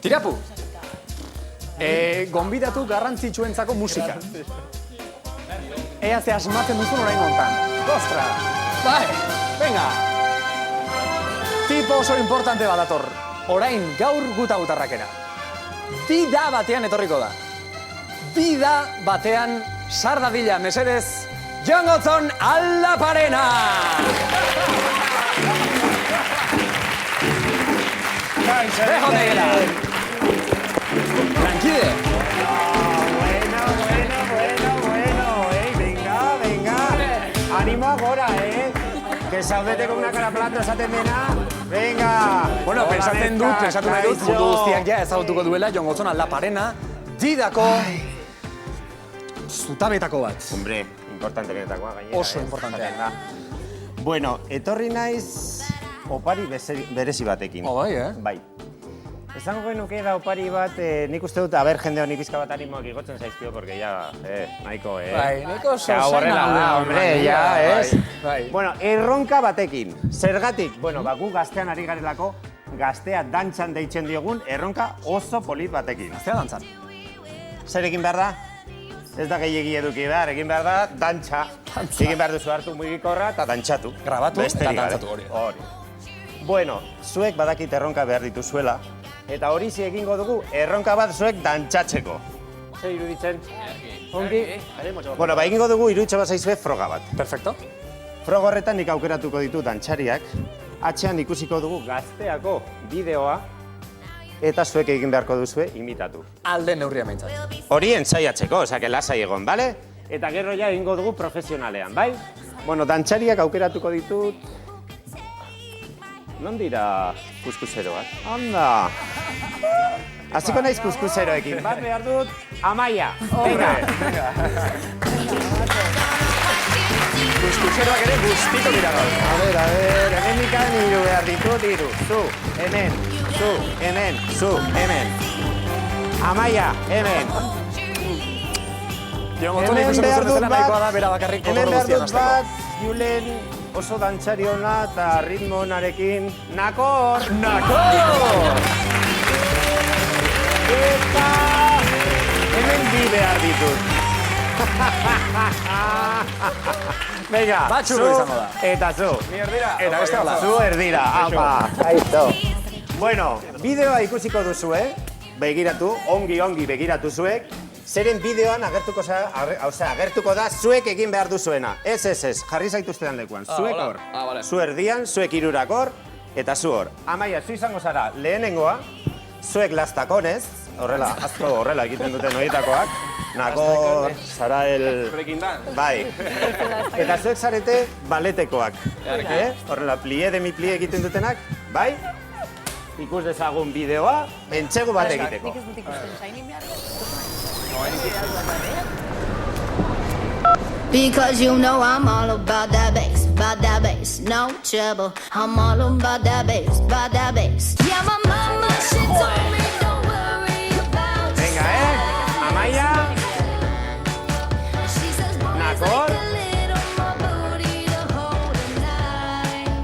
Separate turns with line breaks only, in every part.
Tirapu. Gonbidatu garrantzitsuentzako musika. Ea ze asmatzen duzun orain hontan. Ostra! Bai, venga! Tipo oso importante badator. Orain gaur gutarrakera. Bida batean etorriko da. Bida batean sardadila, mesedez, Jon Gotzon Aldaparena! Dejo negra! Tranquile!
Venga. Animo agora, Que saudete con una cara plata esaten dena. Venga!
Bueno, pensatu nahi dut, mundu guztiak ja ezagutuko duela Jon Gotzon Aldaparena, Didako zutabetako bat.
Hombre, importante benetakoa gainera.
Oso importantea.
Bueno, etorri naiz opari berezi batekin.
Bai,
Bai. Esango genuke da opari bat, nik uste dut, jende honi pizka bat animoak igotzen zaizkio, porque ya, nahiko,
Bai, nahiko
horrela da, hombre, ya, ez?
Bai.
Bueno, erronka batekin. Zergatik, bueno, gu gaztean ari garelako, gaztea dantzan deitzen diogun, erronka oso polit batekin.
Gaztea dantzan.
Zer egin behar da? Ez da gehiegi eduki behar, egin behar da, dantza. Egin behar duzu hartu mugikorra eta dantzatu.
Grabatu eta dantzatu hori.
Bueno, zuek badakit erronka behar dituzuela, eta hori egingo dugu erronka bat zuek dantzatzeko. Zer iruditzen? Ongi? Bueno, egingo dugu iruditza bat zaizue froga bat.
Perfecto.
Froga horretan nik aukeratuko ditu dantzariak, atxean ikusiko dugu gazteako bideoa, eta zuek egin beharko duzue imitatu.
Alde neurria meintzat.
Hori entzaiatzeko, osake lasai egon, bale? Eta gero ja egingo dugu profesionalean, bai? Bueno, dantzariak aukeratuko ditut... Non dira kuskuseroak? Anda! Hasiko naiz kuskuseroekin. Bat behar dut, Amaia. Venga!
Kuskuseroak ere guztiko dira gaur.
A ver, hemen ikan hiru behar ditut, hiru. Zu, hemen, zu, hemen. Amaia, hemen.
Jon Gotzon ikusten duzun bezala nahikoa da bera bakarrik kotorro guztian hasteko.
Hemen behar dut bat, Julen oso dantzari hona eta ritmo honarekin. Nakor! Eta hemen bi behar ditut. Venga,
Batxuko izango da.
Eta zu.
Ni erdira. Eta beste hala.
Zu erdira, apa. Aizo. Bueno, bideoa ikusiko duzue, begiratu, ongi begiratu zuek, zeren bideoan agertuko da zuek egin behar duzuena. Ez, jarri zaituztean lekuan. Zuek hor, zu erdian, zuek hirurak hor, eta zu hor. Amaia, zu izango zara lehenengoa, zuek lastakonez, horrela egiten duten horietakoak, Nakor, zara el... Bai. Eta zuek zarete baletekoak. Horrela, plie de mi plie egiten dutenak, bai? Ikus dezagun bideoa, entsegu bat egiteko.
Nik ez dut ikusten, zainin behar.
Because you know I'm all about that bass, no trouble. I'm all about that bass, Yeah, my mama, she told me don't worry about it.
Venga, Amaia. Nakor.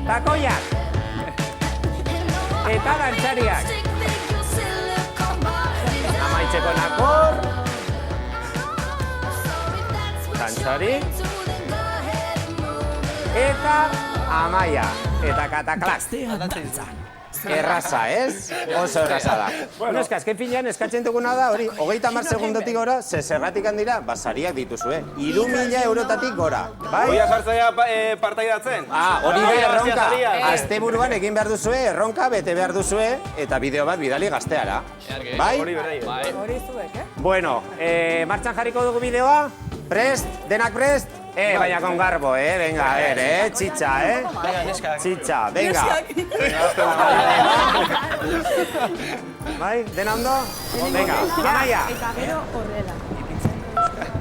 Takoiak. Eta dantzariak. Amaitzeko Nakor. Dantzari. Eta Amaia. Eta kataklak. Erraza, ez? Oso erraza da. Bueno, azken finean eskatzen duguna da, hori, 30 segundotik gora, zergatik handira, basariak dituzue. 3.000 eurotatik gora, bai?
Oia jartzaia partaidatzen?
Hori da erronka. Asteburuan egin behar duzue, erronka bete behar duzue, eta bideo bat bidali gazteara. Bai?
Hori zuek,
Bueno, martxan jarriko dugu bideoa? Prest? Denak prest? Baina con garbo, venga, txitxa, Txitxa, venga. Bai, dena ondo? Venga, Amaia.
Eta gero horrela.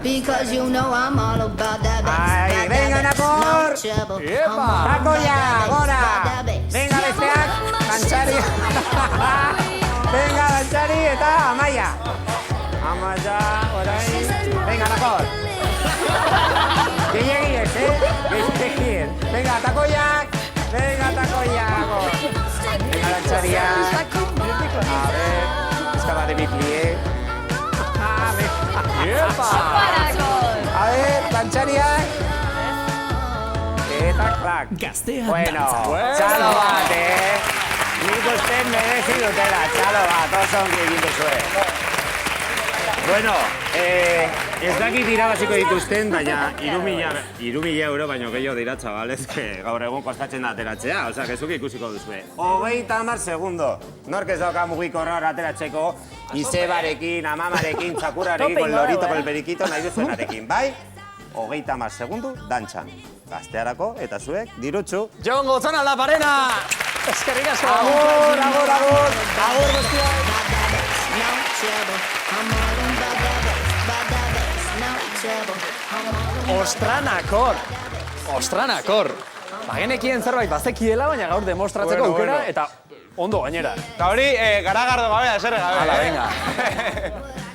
Because you know I'm all about that bass.
Ai, venga, Nakor. Takoia, gora. Venga, besteak, dantzari. Venga, dantzari eta Amaia. Amaia, orain. Venga, Nakor. Gehiegi ez, Venga, takoiak. Venga, takoiak. Venga, dantzariak. A ver. mi plie.
Parakon!
A ver, planchariak. Eta klak.
Gaztea
Bueno,
dantza.
txalo bat, Nik uste merezi dutela, txalo bat, oso ongi egin duzue. Bueno, ez dakit irabaziko dituzten, baina 3.000 euro baino gehiago dira, txabalez, gaur egun kostatzen da ateratzea, osea, gezuk ikusiko duzue. 30 segundo, nork ez dauka mugikorra hor ateratzeko, izebarekin, amamarekin, txakurarekin,
Tope
con
ingo
lorito,
dugu,
con el periquito, nahi duzuenarekin, bai? 30 segundo, dantxan. Gaztearako, eta zuek, dirutxu.
Jon Gotzona La Parena! Eskerrik asko!
Agur, agur, agur!
Agur, guztiak!
No trouble. I'm all about that bass, about that bass. No trouble. I'm all about
Ostranakor! Ostranakor! Bagenekien zerbait bazekiela, baina gaur demostratzeko
Bueno,
aukera,
bueno.
eta ondo gainera.
Eta hori, garagardo gabe, eserre gabe.
Hala,
eh?
venga.